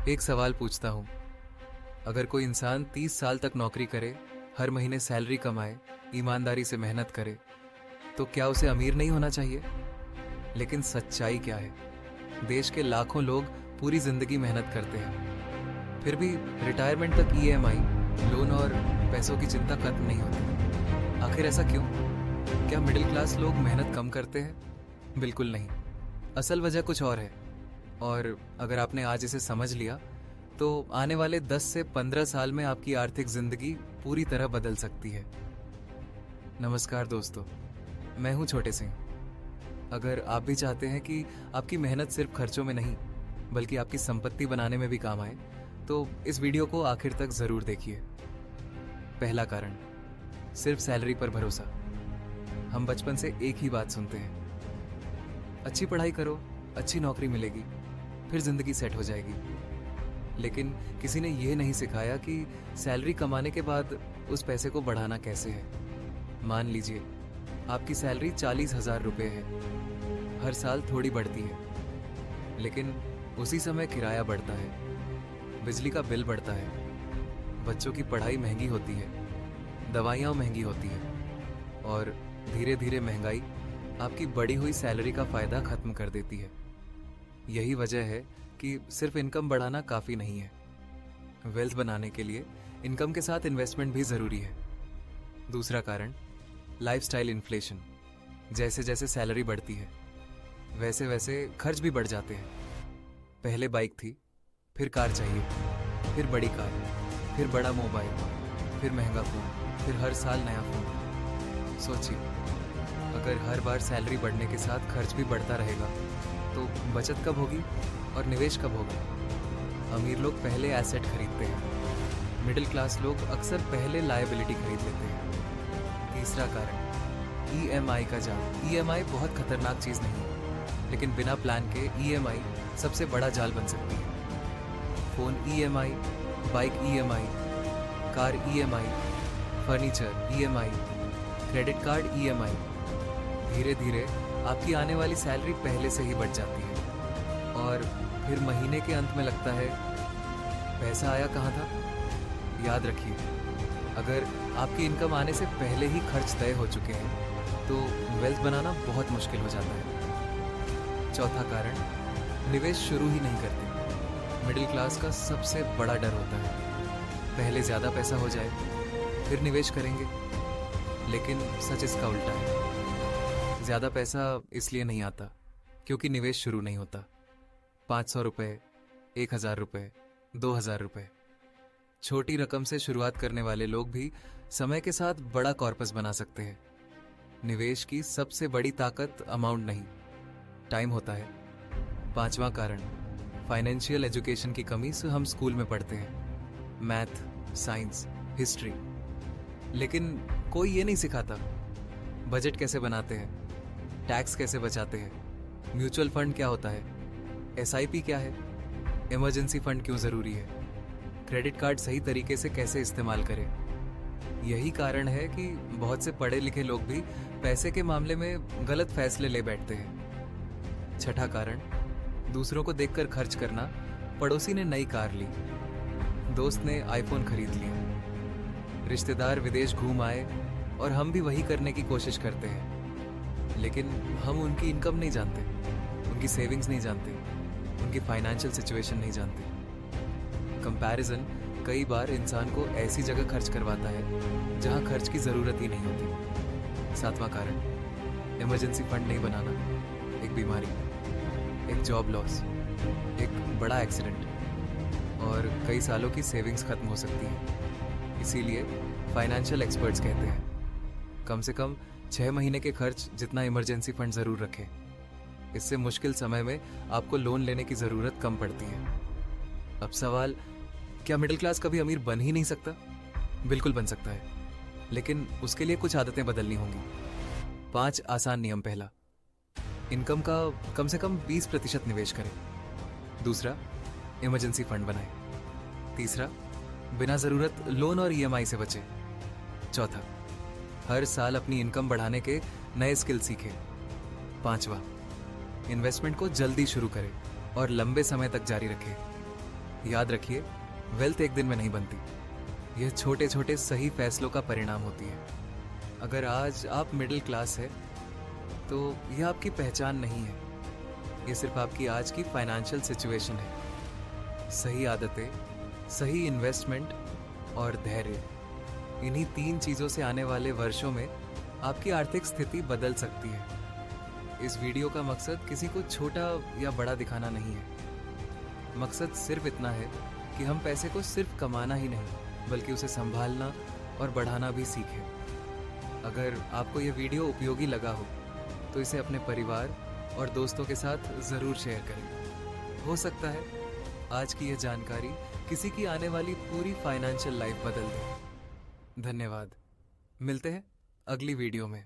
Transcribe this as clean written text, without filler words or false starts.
एक सवाल पूछता हूँ। अगर कोई इंसान 30 साल तक नौकरी करे, हर महीने सैलरी कमाए, ईमानदारी से मेहनत करे, तो क्या उसे अमीर नहीं होना चाहिए? लेकिन सच्चाई क्या है? देश के लाखों लोग पूरी जिंदगी मेहनत करते हैं, फिर भी रिटायरमेंट तक ईएमआई, लोन और पैसों की चिंता खत्म नहीं होती। आखिर ऐसा क्यों? क्या मिडिल क्लास लोग मेहनत कम करते हैं? बिल्कुल नहीं। असल वजह कुछ और है। और अगर आपने आज इसे समझ लिया, तो आने वाले 10 से 15 साल में आपकी आर्थिक जिंदगी पूरी तरह बदल सकती है। नमस्कार दोस्तों, मैं हूं छोटे सिंह। अगर आप भी चाहते हैं कि आपकी मेहनत सिर्फ खर्चों में नहीं, बल्कि आपकी संपत्ति बनाने में भी काम आए, तो इस वीडियो को आखिर तक जरूर देखिए। पहला कारण, सिर्फ सैलरी पर भरोसा। हम बचपन से एक ही बात सुनते हैं, अच्छी पढ़ाई करो, अच्छी नौकरी मिलेगी, फिर जिंदगी सेट हो जाएगी। लेकिन किसी ने यह नहीं सिखाया कि सैलरी कमाने के बाद उस पैसे को बढ़ाना कैसे है। मान लीजिए आपकी सैलरी 40,000 रुपये है। हर साल थोड़ी बढ़ती है, लेकिन उसी समय किराया बढ़ता है, बिजली का बिल बढ़ता है, बच्चों की पढ़ाई महंगी होती है, दवाइयाँ महंगी होती है, और धीरे धीरे महंगाई आपकी बढ़ी हुई सैलरी का फायदा खत्म कर देती है। यही वजह है कि सिर्फ इनकम बढ़ाना काफ़ी नहीं है। वेल्थ बनाने के लिए इनकम के साथ इन्वेस्टमेंट भी ज़रूरी है। दूसरा कारण, लाइफस्टाइल इन्फ्लेशन। जैसे जैसे सैलरी बढ़ती है, वैसे वैसे खर्च भी बढ़ जाते हैं। पहले बाइक थी, फिर कार चाहिए, फिर बड़ी कार, फिर बड़ा मोबाइल, फिर महंगा फ़ोन, फिर हर साल नया फ़ोन। सोचिए, अगर हर बार सैलरी बढ़ने के साथ खर्च भी बढ़ता रहेगा, तो बचत कब होगी और निवेश कब होगा? अमीर लोग पहले एसेट खरीदते हैं, मिडिल क्लास लोग अक्सर पहले लायबिलिटी खरीद लेते हैं। तीसरा कारण, ईएमआई का जाल। ईएमआई बहुत खतरनाक चीज़ नहीं है, लेकिन बिना प्लान के ईएमआई सबसे बड़ा जाल बन सकती है। Phone EMI, bike EMI, car EMI, furniture EMI, credit card EMI. धीरे धीरे आपकी आने वाली सैलरी पहले से ही बढ़ जाती है, और फिर महीने के अंत में लगता है, पैसा आया कहाँ था? याद रखिए, अगर आपकी इनकम आने से पहले ही खर्च तय हो चुके हैं, तो वेल्थ बनाना बहुत मुश्किल हो जाता है। चौथा कारण, निवेश शुरू ही नहीं करते। मिडिल क्लास का सबसे बड़ा डर होता है, पहले ज़्यादा पैसा हो जाए, फिर निवेश करेंगे। लेकिन सच इसका उल्टा है। ज़्यादा पैसा इसलिए नहीं आता क्योंकि निवेश शुरू नहीं होता। 500 रुपये, 1,000 रुपये, 2,000 रुपये, छोटी रकम से शुरुआत करने वाले लोग भी समय के साथ बड़ा कॉर्पस बना सकते हैं। निवेश की सबसे बड़ी ताकत अमाउंट नहीं, टाइम होता है। पांचवा कारण, फाइनेंशियल एजुकेशन की कमी से हम स्कूल में पढ़ते हैं, मैथ, साइंस, हिस्ट्री, लेकिन कोई ये नहीं सिखाता बजट कैसे बनाते हैं, टैक्स कैसे बचाते हैं, म्यूचुअल फंड क्या होता है, एसआईपी क्या है, इमरजेंसी फंड क्यों ज़रूरी है, क्रेडिट कार्ड सही तरीके से कैसे इस्तेमाल करें। यही कारण है कि बहुत से पढ़े लिखे लोग भी पैसे के मामले में गलत फैसले ले बैठते हैं। छठा कारण, दूसरों को देखकर खर्च करना। पड़ोसी ने नई कार ली, दोस्त ने आईफोन खरीद लिया, रिश्तेदार विदेश घूम आए, और हम भी वही करने की कोशिश करते हैं। लेकिन हम उनकी इनकम नहीं जानते, उनकी सेविंग्स नहीं जानते, उनकी फाइनेंशियल सिचुएशन नहीं जानते। कंपैरिजन कई बार इंसान को ऐसी जगह खर्च करवाता है जहां खर्च की ज़रूरत ही नहीं होती। सातवां कारण, इमरजेंसी फंड नहीं बनाना। एक बीमारी, एक जॉब लॉस, एक बड़ा एक्सीडेंट, और कई सालों की सेविंग्स खत्म हो सकती है। इसीलिए फाइनेंशियल एक्सपर्ट्स कहते हैं, कम से कम 6 महीने के खर्च जितना इमरजेंसी फंड ज़रूर रखें। इससे मुश्किल समय में आपको लोन लेने की ज़रूरत कम पड़ती है। अब सवाल, क्या मिडिल क्लास कभी अमीर बन ही नहीं सकता? बिल्कुल बन सकता है, लेकिन उसके लिए कुछ आदतें बदलनी होंगी। 5 आसान नियम। पहला, इनकम का कम से कम 20% निवेश करें। दूसरा, इमरजेंसी फंड बनाएं। तीसरा, बिना ज़रूरत लोन और ईएमआई से बचें। चौथा, हर साल अपनी इनकम बढ़ाने के नए स्किल सीखें। पांचवा, इन्वेस्टमेंट को जल्दी शुरू करें और लंबे समय तक जारी रखें। याद रखिए, वेल्थ एक दिन में नहीं बनती। यह छोटे छोटे सही फैसलों का परिणाम होती है। अगर आज आप मिडिल क्लास है तो यह आपकी पहचान नहीं है, ये सिर्फ आपकी आज की फाइनेंशियल सिचुएशन है। सही आदतें, सही इन्वेस्टमेंट और धैर्य, इन्हीं 3 चीज़ों से आने वाले वर्षों में आपकी आर्थिक स्थिति बदल सकती है। इस वीडियो का मकसद किसी को छोटा या बड़ा दिखाना नहीं है। मकसद सिर्फ इतना है कि हम पैसे को सिर्फ कमाना ही नहीं, बल्कि उसे संभालना और बढ़ाना भी सीखें। अगर आपको यह वीडियो उपयोगी लगा हो तो इसे अपने परिवार और दोस्तों के साथ ज़रूर शेयर करें। हो सकता है आज की यह जानकारी किसी की आने वाली पूरी फाइनेंशियल लाइफ बदल दे। धन्यवाद। मिलते हैं अगली वीडियो में।